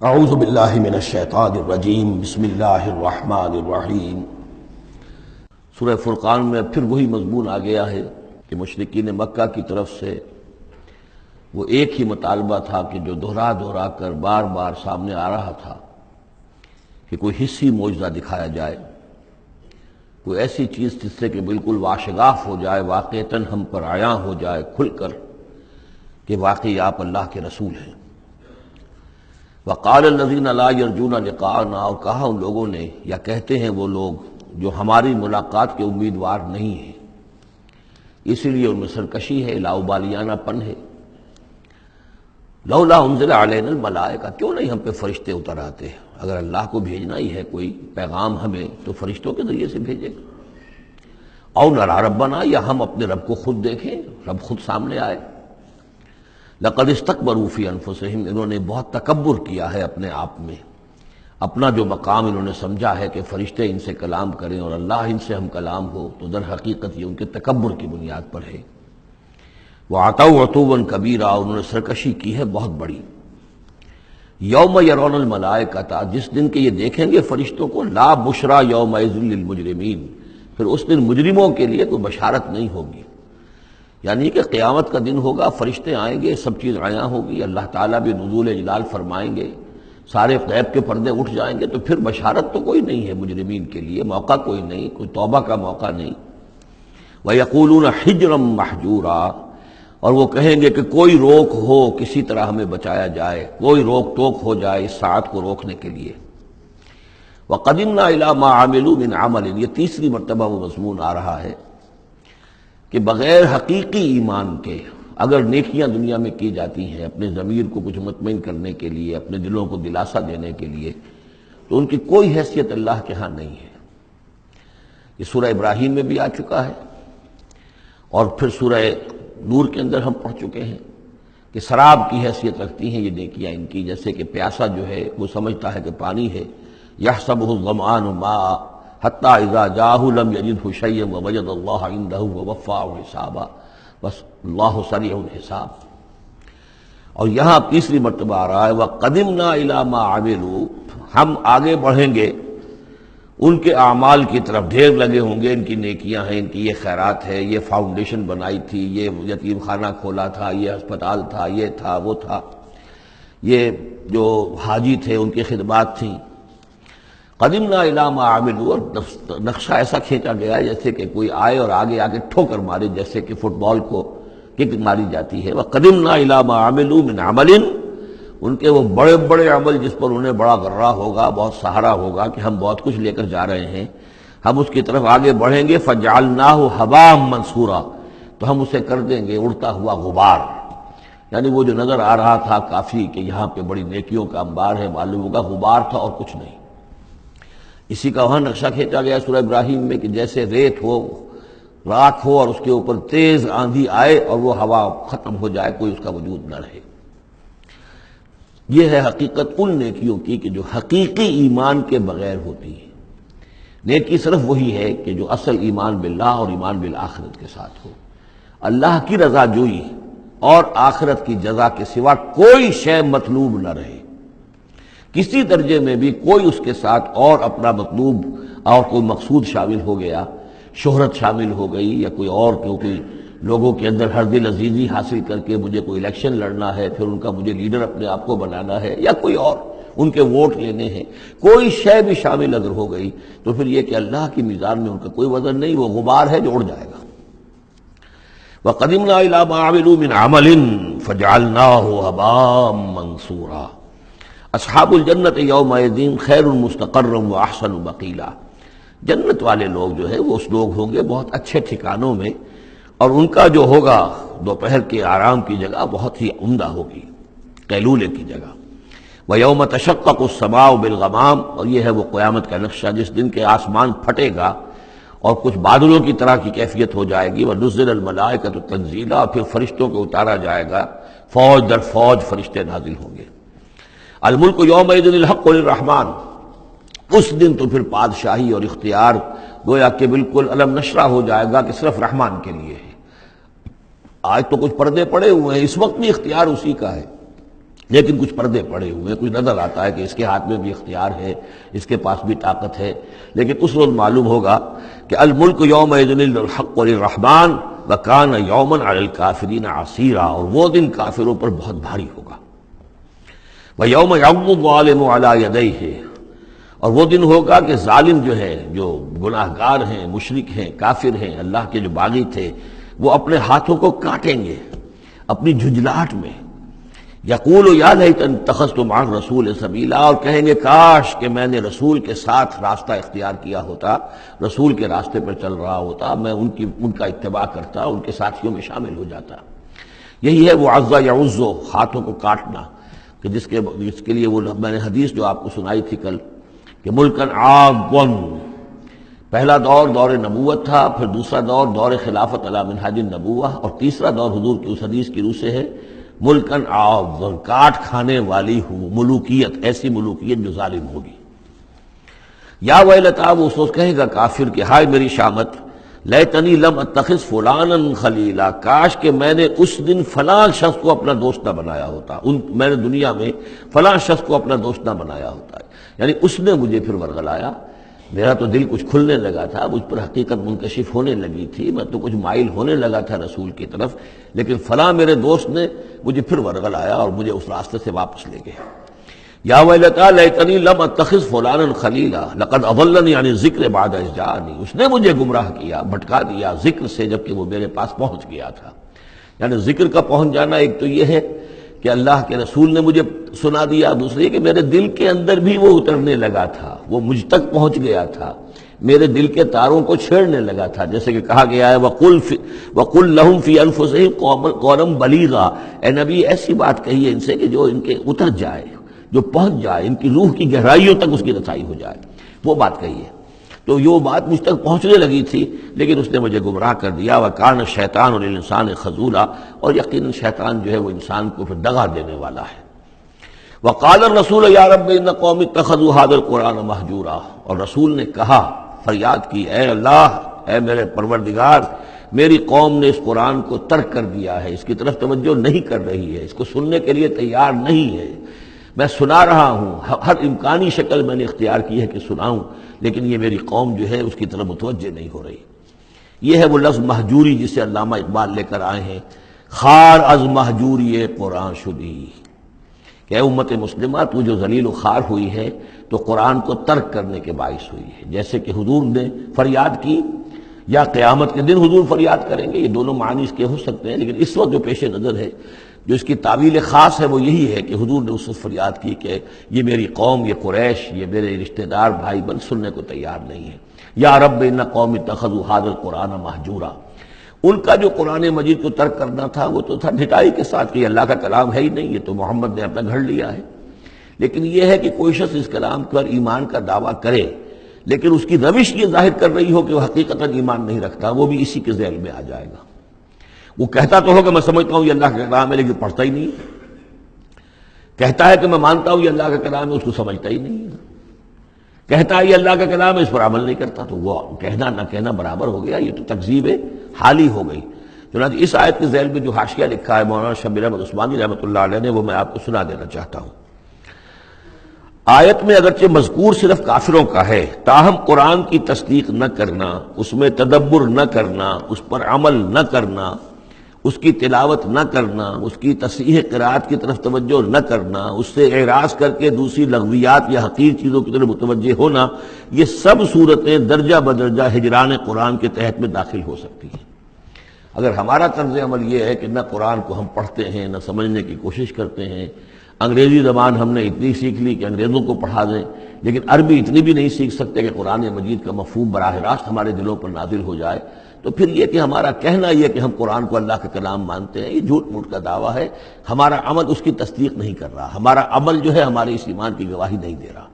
اعوذ باللہ من الشیطان الرجیم بسم اللہ الرحمن الرحیم۔ سورہ فرقان میں پھر وہی مضمون آ گیا ہے کہ مشرکین مکہ کی طرف سے وہ ایک ہی مطالبہ تھا کہ جو دہرا دہرا کر بار بار سامنے آ رہا تھا کہ کوئی حصی معجزہ دکھایا جائے، کوئی ایسی چیز جس سے کہ بالکل واشگاف ہو جائے، واقعتاً ہم پر عیاں ہو جائے کھل کر کہ واقعی آپ اللہ کے رسول ہیں۔ وقال الذین لا یرجون لقاءنا، اور کہا ان لوگوں نے یا کہتے ہیں وہ لوگ جو ہماری ملاقات کے امیدوار نہیں ہیں، اسی لیے ان میں سرکشی ہے، لاؤبالیانہ پن ہے۔ لولا انزل علینا الملائکہ، کیوں نہیں ہم پہ فرشتے اتر آتے؟ اگر اللہ کو بھیجنا ہی ہے کوئی پیغام ہمیں تو فرشتوں کے ذریعے سے بھیجے گا۔ او نرى ربنا، یا ہم اپنے رب کو خود دیکھیں، رب خود سامنے آئے۔ لقد استکبروا فی انفسہم، انہوں نے بہت تکبر کیا ہے اپنے آپ میں، اپنا جو مقام انہوں نے سمجھا ہے کہ فرشتے ان سے کلام کریں اور اللہ ان سے ہم کلام ہو، تو در حقیقت یہ ان کے تکبر کی بنیاد پر ہے۔ وعتوا عتوا کبیرا، انہوں نے سرکشی کی ہے بہت بڑی۔ یوم یرون الملائکۃ، جس دن کے یہ دیکھیں گے فرشتوں کو، لا بشرا یومئذ للمجرمین، پھر اس دن مجرموں کے لیے کوئی بشارت نہیں ہوگی۔ یعنی کہ قیامت کا دن ہوگا، فرشتے آئیں گے، سب چیز عیاں ہوگی، اللہ تعالیٰ بھی نزول جلال فرمائیں گے، سارے غیب کے پردے اٹھ جائیں گے، تو پھر بشارت تو کوئی نہیں ہے مجرمین کے لیے، موقع کوئی نہیں، کوئی توبہ کا موقع نہیں۔ وَيَقُولُونَ حِجْرًا مَحْجُورًا، اور وہ کہیں گے کہ کوئی روک ہو، کسی طرح ہمیں بچایا جائے، کوئی روک ٹوک ہو جائے اس ساعت کو روکنے کے لیے۔ وَقَدِمْنَا إِلَىٰ مَا عَمِلُوا مِنْ عَمَلٍ، یہ تیسری مرتبہ وہ مضمون آ رہا ہے کہ بغیر حقیقی ایمان کے اگر نیکیاں دنیا میں کی جاتی ہیں اپنے ضمیر کو کچھ مطمئن کرنے کے لیے، اپنے دلوں کو دلاسا دینے کے لیے، تو ان کی کوئی حیثیت اللہ کے ہاں نہیں ہے۔ یہ سورہ ابراہیم میں بھی آ چکا ہے، اور پھر سورہ نور کے اندر ہم پڑھ چکے ہیں کہ سراب کی حیثیت رکھتی ہیں یہ نیکیاں ان کی، جیسے کہ پیاسا جو ہے وہ سمجھتا ہے کہ پانی ہے، یحسبہ الظمآن ماء حتی اذا جاءہ لم یجدہ شیئا ووجد اللہ عندہ ووفاہ حسابا، بس اللہ سریع الحساب۔ اور یہاں تیسری مرتبہ آ رہا ہے وَقَدِمْنَا إِلَىٰ مَا عَمِلُوا، ہم آگے بڑھیں گے ان کے اعمال کی طرف، ڈھیر لگے ہوں گے، ان کی نیکیاں ہیں، ان کی یہ خیرات ہے، یہ فاؤنڈیشن بنائی تھی، یہ یتیم خانہ کھولا تھا، یہ ہسپتال تھا، یہ تھا وہ تھا، یہ جو حاجی تھے ان کی خدمات تھیں۔ قدمنا الی ما عملوا، اور نقشہ ایسا کھینچا گیا ہے جیسے کہ کوئی آئے اور آگے آ کے ٹھوکر مارے، جیسے کہ فٹ بال کو کک ماری جاتی ہے۔ وقدمنا الی ما عملوا من عمل، ان کے وہ بڑے بڑے عمل جس پر انہیں بڑا غرہ ہوگا، بہت سہارا ہوگا کہ ہم بہت کچھ لے کر جا رہے ہیں، ہم اس کی طرف آگے بڑھیں گے۔ فجعلناہ ھباء منثورا، تو ہم اسے کر دیں گے اڑتا ہوا غبار۔ یعنی وہ جو نظر آ رہا تھا کافی کہ یہاں پہ بڑی نیکیوں کا انبار ہے، معلوم ہوگا غبار تھا اور کچھ نہیں۔ اسی کا وہاں نقشہ کھینچا گیا سورہ ابراہیم میں کہ جیسے ریت ہو، راکھ ہو، اور اس کے اوپر تیز آندھی آئے اور وہ ہوا ختم ہو جائے، کوئی اس کا وجود نہ رہے۔ یہ ہے حقیقت ان نیکیوں کی کہ جو حقیقی ایمان کے بغیر ہوتی ہے۔ نیکی صرف وہی ہے کہ جو اصل ایمان باللہ اور ایمان بالآخرت کے ساتھ ہو، اللہ کی رضا جوئی اور آخرت کی جزا کے سوا کوئی شے مطلوب نہ رہے، کسی درجے میں بھی کوئی اس کے ساتھ اور اپنا مطلوب اور کوئی مقصود شامل ہو گیا، شہرت شامل ہو گئی، یا کوئی اور کوئی لوگوں کے اندر ہر دل عزیزی حاصل کر کے مجھے کوئی الیکشن لڑنا ہے، پھر ان کا مجھے لیڈر اپنے آپ کو بنانا ہے، یا کوئی اور ان کے ووٹ لینے ہیں، کوئی شے بھی شامل اگر ہو گئی تو پھر یہ کہ اللہ کی میزان میں ان کا کوئی وزن نہیں، وہ غبار ہے جو اڑ جائے گا۔ وَقَدِمْنَا إِلَىٰ مَا عَمِلُوا مِنْ عَمَلٍ فَجَعَلْنَاهُ هَبَاءً مَنثُورًا۔ اصحاب الجنت یومئذ خیر مستقرا واحسن مقیلا، جنت والے لوگ جو ہے وہ اس لوگ ہوں گے بہت اچھے ٹھکانوں میں، اور ان کا جو ہوگا دوپہر کے آرام کی جگہ بہت ہی عمدہ ہوگی، قیلولے کی جگہ۔ وَيَوْمَ تَشَقَّقُ السَّمَاءُ بِالْغَمَامِ، اور یہ ہے وہ قیامت کا نقشہ جس دن کے آسمان پھٹے گا اور کچھ بادلوں کی طرح کی کیفیت ہو جائے گی۔ وَنُزِّلَ الْمَلَائِكَةُ تَنزِيلًا، اور پھر فرشتوں کو اتارا جائے گا، فوج در فوج فرشتے نازل ہوں گے۔ الملک یومئذ الحق للرحمن، اس دن تو پھر بادشاہی اور اختیار گویا کہ بالکل علم نشرہ ہو جائے گا کہ صرف رحمان کے لیے ہے۔ آج تو کچھ پردے پڑے ہوئے ہیں، اس وقت بھی اختیار اسی کا ہے، لیکن کچھ پردے پڑے ہوئے، کچھ نظر آتا ہے کہ اس کے ہاتھ میں بھی اختیار ہے، اس کے پاس بھی طاقت ہے، لیکن اس روز معلوم ہوگا کہ الملک یومئذ للحق للرحمن وکان یوما علی الکافرین عسیرا، اور وہ دن کافروں پر بہت بھاری ہوگا۔ ویوم یعض الظالم علی یدیہ، اور وہ دن ہوگا کہ ظالم جو ہے، جو گناہ گار ہیں، مشرک ہیں، کافر ہیں، اللہ کے جو باغی تھے، وہ اپنے ہاتھوں کو کاٹیں گے اپنی جھنجھلاہٹ میں۔ یقول یا لیتنی اتخذت مع الرسول سبیلا، اور کہیں گے کاش کہ میں نے رسول کے ساتھ راستہ اختیار کیا ہوتا، رسول کے راستے پر چل رہا ہوتا، میں ان کا اتباع کرتا، ان کے ساتھیوں میں شامل ہو جاتا۔ یہی ہے وہ عض یعض، ہاتھوں کو کاٹنا، کہ جس کے لیے وہ میں نے حدیث جو آپ کو سنائی تھی کل کہ ملکن عاضًا، پہلا دور دور نبوت تھا، پھر دوسرا دور دور خلافت علی منہاج النبوہ، اور تیسرا دور حضور کی اس حدیث کی روح سے ہے ملکن عاضًا، کاٹ کھانے والی ملوکیت، ایسی ملوکیت جو ظالم ہوگی۔ یا ویلتا، وہ اس وقت کہے گا کافر کہ ہائے میری شامت، لیتنی لم اتخذ فلانا خلیلا، کاش کہ میں نے اس دن فلاں شخص کو اپنا دوست نہ بنایا ہوتا، میں نے دنیا میں فلاں شخص کو اپنا دوست نہ بنایا ہوتا، یعنی اس نے مجھے پھر ورغلایا، میرا تو دل کچھ کھلنے لگا تھا، مجھ پر حقیقت منکشف ہونے لگی تھی، میں تو کچھ مائل ہونے لگا تھا رسول کی طرف، لیکن فلاں میرے دوست نے مجھے پھر ورغلایا اور مجھے اس راستے سے واپس لے گئے۔ یا ویلتا لیتنی لم اتخذ فلانا خلیلا لقد اضلنی عن الذکر بعد اذ جاءنی، اس نے مجھے گمراہ کیا، بھٹکا دیا ذکر سے جبکہ وہ میرے پاس پہنچ گیا تھا۔ یعنی ذکر کا پہنچ جانا ایک تو یہ ہے کہ اللہ کے رسول نے مجھے سنا دیا، دوسری کہ میرے دل کے اندر بھی وہ اترنے لگا تھا، وہ مجھ تک پہنچ گیا تھا، میرے دل کے تاروں کو چھیڑنے لگا تھا، جیسے کہ کہا گیا ہے وَقُلْ لَهُمْ فِي أَنفُسِهِمْ قَوْلًا بَلِيغًا، اے نبی ایسی بات کہیے ان سے کہ جو ان کے اتر جائے، جو پہنچ جائے، ان کی روح کی گہرائیوں تک اس کی رسائی ہو جائے، وہ بات کہیے۔ تو یہ بات مجھ تک پہنچنے لگی تھی، لیکن اس نے مجھے گمراہ کر دیا۔ وَكَانَ الشَّيْطَانُ لِلْإِنسَانِ خَذُولًا، اور یقیناً شیطان جو ہے وہ انسان کو پھر دغا دینے والا ہے۔ وَقَالَ الرَّسُولُ يَا رَبِّ إِنَّ قَوْمِي اتَّخَذُوا هَٰذَا الْقُرْآنَ مَهْجُورًا، اور رسول نے کہا، فریاد کی، اے اللہ، اے میرے پروردگار، میری قوم نے اس قرآن کو ترک کر دیا ہے، اس کی طرف توجہ نہیں کر رہی ہے، اس کو سننے کے لیے تیار نہیں ہے۔ میں سنا رہا ہوں، ہر امکانی شکل میں نے اختیار کی ہے کہ سناؤں، لیکن یہ میری قوم جو ہے اس کی طرف متوجہ نہیں ہو رہی۔ یہ ہے وہ لفظ مہجوری جسے علامہ اقبال لے کر آئے ہیں، خار از مہجوری قرآن شدی، کہ اے امت مسلمہ تو جو ذلیل و خوار ہوئی ہے تو قرآن کو ترک کرنے کے باعث ہوئی ہے۔ جیسے کہ حضور نے فریاد کی، یا قیامت کے دن حضور فریاد کریں گے، یہ دونوں معنی اس کے ہو سکتے ہیں، لیکن اس وقت جو پیش نظر ہے، جو اس کی تعویل خاص ہے، وہ یہی ہے کہ حضور نے اس وقت فریاد کی کہ یہ میری قوم، یہ قریش، یہ میرے رشتہ دار بھائی بن سننے کو تیار نہیں ہے۔ یا رب ان قوم اتخذوا هذا القرآن مہجورا، ان کا جو قرآن مجید کو ترک کرنا تھا وہ تو تھا ڈھٹائی کے ساتھ کہ یہ اللہ کا کلام ہے ہی نہیں، یہ تو محمد نے اپنا گھڑ لیا ہے۔ لیکن یہ ہے کہ کوئی شخص اس کلام پر ایمان کا دعویٰ کرے، لیکن اس کی روش یہ ظاہر کر رہی ہو کہ وہ حقیقتاً ایمان نہیں رکھتا، وہ بھی اسی کے ذیل میں آ جائے گا۔ وہ کہتا تو ہوگا میں سمجھتا ہوں یہ اللہ کا کلام ہے، لیکن پڑھتا ہی نہیں، کہتا ہے کہ میں مانتا ہوں یہ اللہ کا کلام ہے، اس کو سمجھتا ہی نہیں، کہتا ہے یہ اللہ کا کلام ہے، اس پر عمل نہیں کرتا، تو وہ کہنا نہ کہنا برابر ہو گیا، یہ تو تکذیب حالی ہو گئی۔ چنانچہ اس آیت کے ذیل میں جو حاشیہ لکھا ہے مولانا شبیر احمد عثمانی رحمۃ اللہ علیہ نے، وہ میں آپ کو سنا دینا چاہتا ہوں۔ آیت میں اگرچہ مذکور صرف کافروں کا ہے، تاہم قرآن کی تصدیق نہ کرنا، اس میں تدبر نہ کرنا، اس پر عمل نہ کرنا، اس کی تلاوت نہ کرنا، اس کی تصحیح قرات کی طرف توجہ نہ کرنا، اس سے اعراض کر کے دوسری لغویات یا حقیر چیزوں کی طرف متوجہ ہونا، یہ سب صورتیں درجہ بدرجہ ہجران قرآن کے تحت میں داخل ہو سکتی ہیں۔ اگر ہمارا طرز عمل یہ ہے کہ نہ قرآن کو ہم پڑھتے ہیں، نہ سمجھنے کی کوشش کرتے ہیں، انگریزی زبان ہم نے اتنی سیکھ لی کہ انگریزوں کو پڑھا دیں، لیکن عربی اتنی بھی نہیں سیکھ سکتے کہ قرآن مجید کا مفہوم براہ راست ہمارے دلوں پر نازل ہو جائے، تو پھر یہ کہ ہمارا کہنا یہ کہ ہم قرآن کو اللہ کا کلام مانتے ہیں، یہ جھوٹ موٹ کا دعویٰ ہے، ہمارا عمل اس کی تصدیق نہیں کر رہا، ہمارا عمل جو ہے ہمارے اس ایمان کی گواہی نہیں دے رہا۔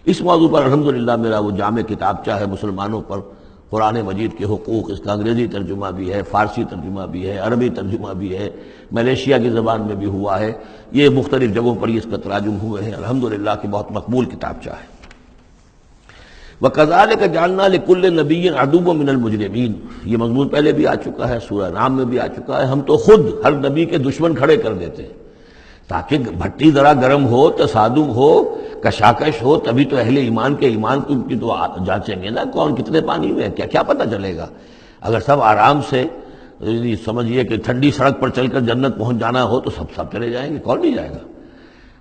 اس موضوع پر الحمدللہ میرا وہ جامع کتابچہ ہے مسلمانوں پر قرآن مجید کے حقوق، اس کا انگریزی ترجمہ بھی ہے، فارسی ترجمہ بھی ہے، عربی ترجمہ بھی ہے، ملیشیا کی زبان میں بھی ہوا ہے، یہ مختلف جگہوں پر اس کا تراجم ہوئے ہیں، الحمدللہ کہ بہت مقبول کتابچہ ہے۔ وَكَذَلِكَ جَعَلْنَا لِكُلِّ نَبِيٍّ عَدُوًّا مِّنَ الْمُجْرِمِينَ، یہ مضمون پہلے بھی آ چکا ہے، سورہ نام میں بھی آ چکا ہے، ہم تو خود ہر نبی کے دشمن کھڑے کر دیتے ہیں، تاکہ بھٹی ذرا گرم ہو، تصادم ہو، کشاکش ہو، تبھی تو اہل ایمان کے ایمان کی تو جانچیں گے نا کون کتنے پانی میں ہے، کیا پتہ چلے گا۔ اگر سب آرام سے سمجھیے کہ ٹھنڈی سڑک پر چل کر جنت پہنچ جانا ہو تو سب چلے جائیں گے، کون نہیں جائے گا؟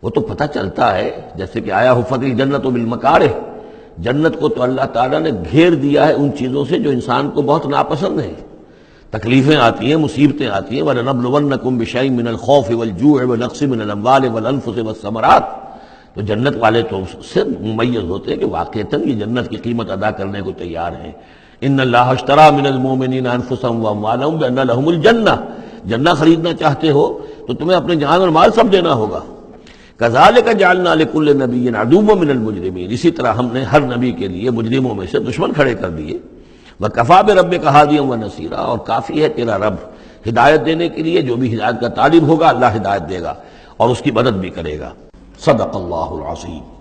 وہ تو پتہ چلتا ہے، جیسے کہ آیا حفت الجنت بالمکارہ، جنت کو تو اللہ تعالیٰ نے گھیر دیا ہے ان چیزوں سے جو انسان کو بہت ناپسند ہیں۔ تکلیفیں آتی ہیں، مصیبتیں آتی ہیں، وَلَنَبْلُوَنَّكُمْ بِشَيْءٍ مِّنَ الْخَوْفِ وَالْجُوعِ وَنَقْصٍ مِّنَ الْأَمْوَالِ وَالْأَنفُسِ وَالثَّمَرَاتِ، تو جنت والے تو اس سے ممیز ہوتے ہیں کہ واقعتاً یہ جنت کی قیمت ادا کرنے کو تیار ہیں۔ ان اللہ اشترى من المؤمنین انفسهم واموالهم بان لهم الجنہ، جنہ خریدنا چاہتے ہو تو تمہیں اپنے جان اور مال سب دینا ہوگا۔ کذالک جعلنا لکل نبی عدوا من المجرمین، اسی طرح ہم نے ہر نبی کے لیے مجرموں میں سے دشمن کھڑے کر دیے۔ وکفیٰ بربک ہادیا ونصیرا، اور کافی ہے تیرا رب ہدایت دینے کے لیے، جو بھی ہدایت کا طالب ہوگا اللہ ہدایت دے گا اور اس کی مدد بھی کرے گا۔ صدق اللہ العظیم۔